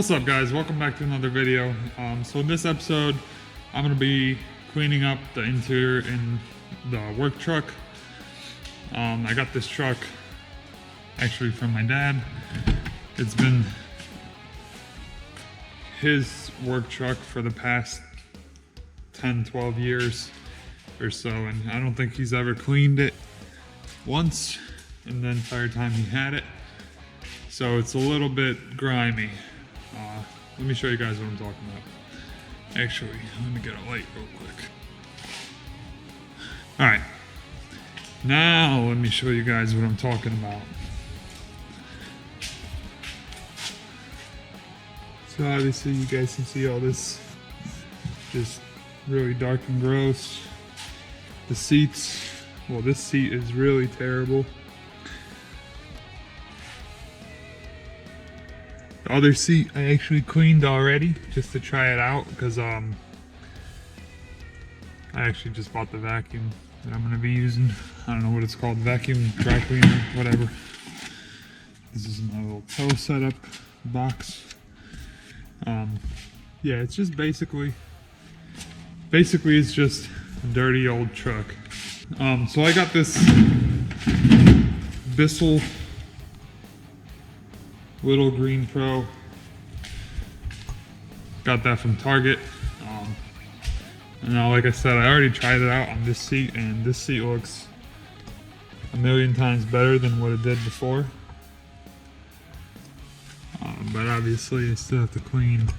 What's up, guys? Welcome back to another video. So in this episode, I'm going to be cleaning up the interior in the work truck. I got this truck actually from my dad. It's been his work truck for the past 10-12 years or so, and I don't think he's ever cleaned it once in the entire time he had it. So it's a little bit grimy. Let me show you guys what I'm talking about. Actually, let me get a light real quick. Alright, now let me show you guys what I'm talking about. So obviously you guys can see all this just really dark and gross. The seats, well, this seat is really terrible. The other seat I actually cleaned already just to try it out because I actually just bought the vacuum that I'm going to be using. I don't know what it's called, vacuum, dry cleaner, whatever. This is my little tow setup box. Yeah, it's just basically it's just a dirty old truck. So I got this Bissel Little Green Pro. Got that from Target. And now, like I said, I already tried it out on this seat, and this seat looks a million times better than what it did before. But obviously I still have to clean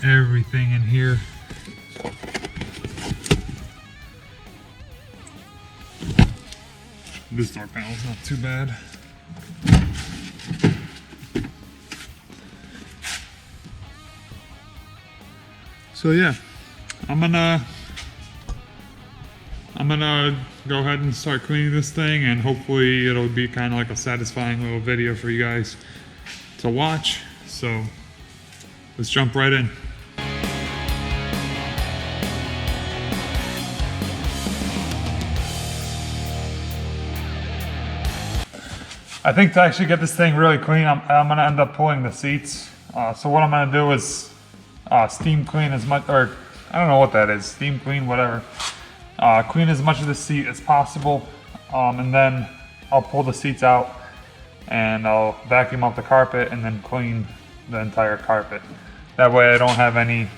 everything in here. This door panel's not too bad. So yeah, I'm gonna go ahead and start cleaning this thing, and hopefully it'll be kind of like a satisfying little video for you guys to watch. So let's jump right in. I think to actually get this thing really clean, I'm gonna end up pulling the seats. So what I'm gonna do is steam clean as much, or I don't know what that is, steam clean, whatever. Clean as much of the seat as possible, and then I'll pull the seats out and I'll vacuum off the carpet and then clean the entire carpet. That way I don't have any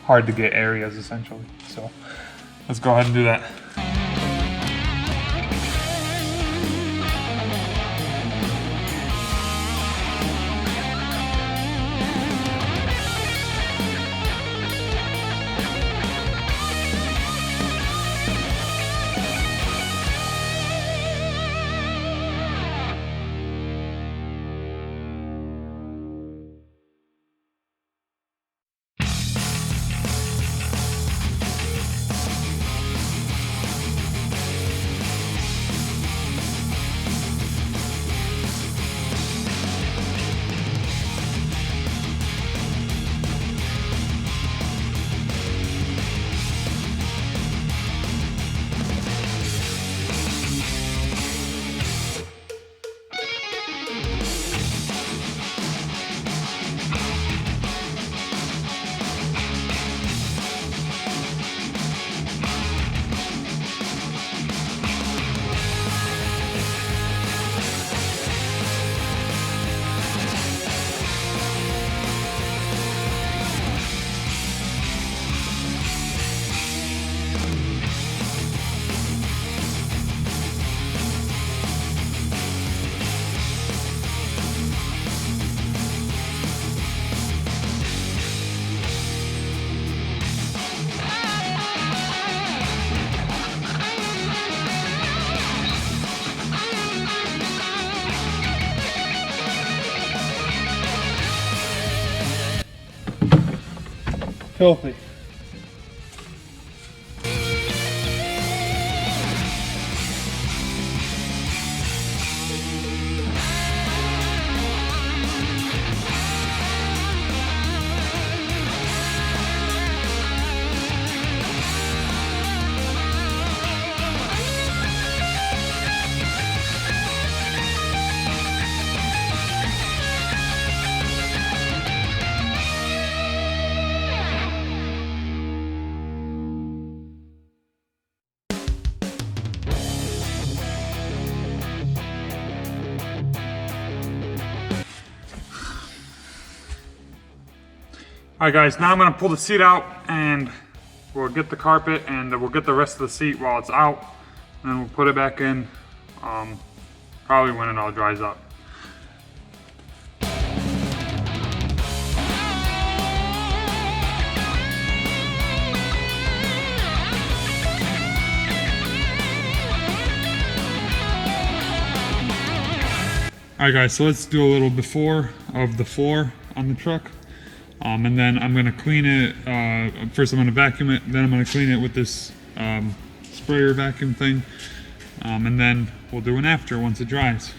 hard to get areas essentially. So let's go ahead and do that. Filthy. Alright guys, now I'm gonna pull the seat out and we'll get the carpet and we'll get the rest of the seat while it's out. And then we'll put it back in, probably when it all dries up. Alright guys, so let's do a little before of the floor on the truck. And then I'm gonna clean it, first I'm gonna vacuum it, then I'm gonna clean it with this sprayer vacuum thing. And then we'll do an after once it dries.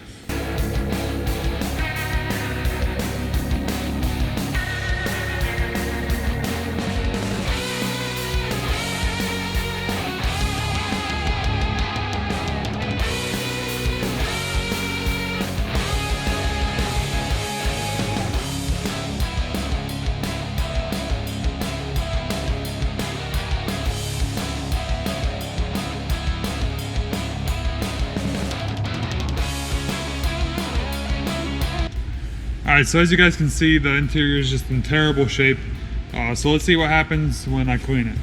Alright, so as you guys can see, the interior is just in terrible shape. So let's see what happens when I clean it.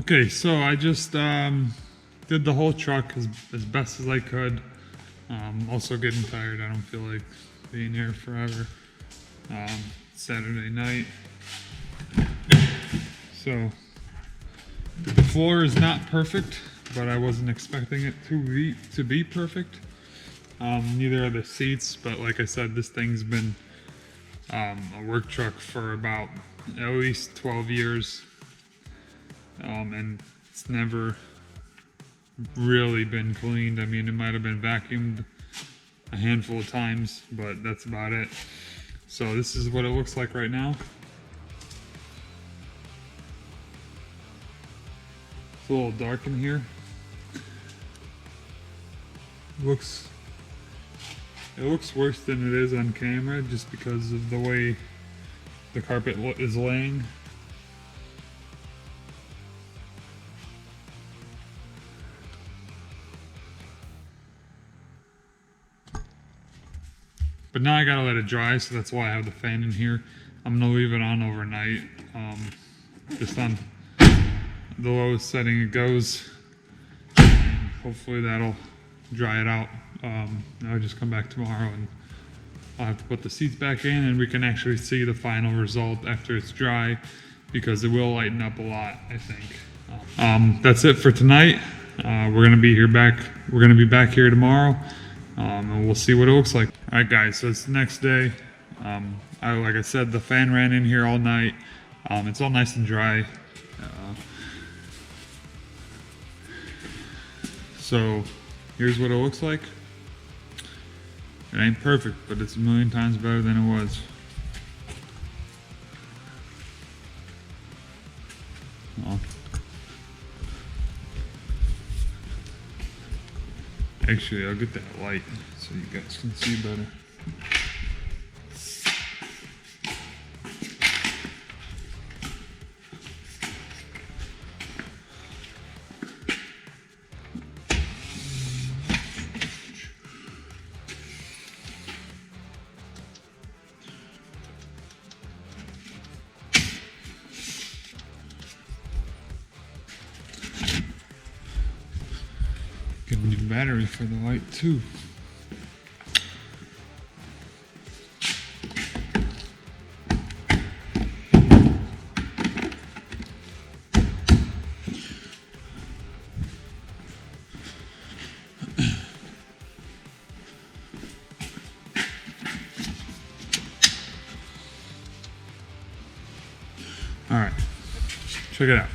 Okay, so I just did the whole truck as best as I could. Also getting tired. I don't feel like being here forever. Saturday night. So the floor is not perfect, but I wasn't expecting it to be perfect. Neither are the seats, but like I said, this thing's been a work truck for about at least 12 years. And it's never really been cleaned. I mean, it might have been vacuumed a handful of times, but that's about it. So this is what it looks like right now. It's a little dark in here. It looks worse than it is on camera just because of the way the carpet is laying. But now I gotta let it dry, so that's why I have the fan in here. I'm gonna leave it on overnight, just on the lowest setting it goes. And hopefully that'll dry it out. I'll just come back tomorrow and I'll have to put the seats back in and we can actually see the final result after it's dry, because it will lighten up a lot, I think. That's it for tonight. We're gonna be back here tomorrow. And we'll see what it looks like. All right, guys, so it's the next day. Like I said, the fan ran in here all night. It's all nice and dry. So here's what it looks like. It ain't perfect, but it's a million times better than it was. Well, actually, I'll get that light so you guys can see better. Get a new battery for the light too. All right, check it out.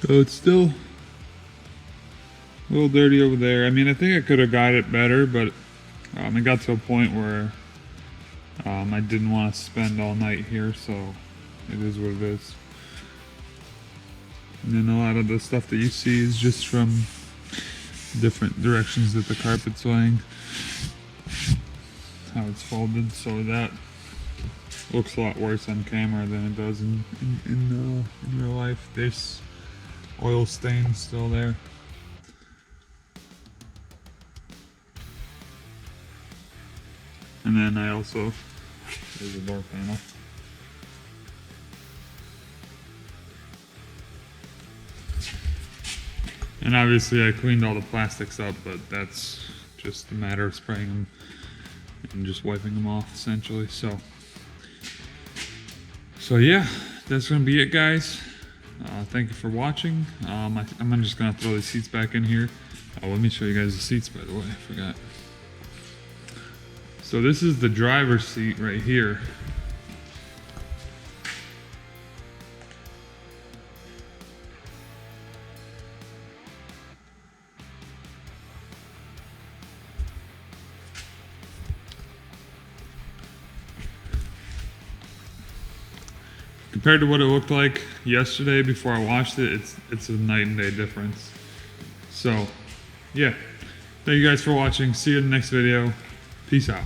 So it's still a little dirty over there. I mean, I think I could have got it better, but it got to a point where I didn't want to spend all night here, so it is what it is. And then a lot of the stuff that you see is just from different directions that the carpet's laying, how it's folded, so that looks a lot worse on camera than it does in real life. There's oil stain still there. And then there's a door panel. And obviously I cleaned all the plastics up, but that's just a matter of spraying them and just wiping them off essentially. So yeah, that's gonna be it, guys. Thank you for watching. I'm just gonna throw the seats back in here. Let me show you guys the seats, by the way, I forgot. So this is the driver's seat right here. Compared to what it looked like yesterday before I washed it, it's a night and day difference. So, yeah. Thank you guys for watching. See you in the next video. Peace out.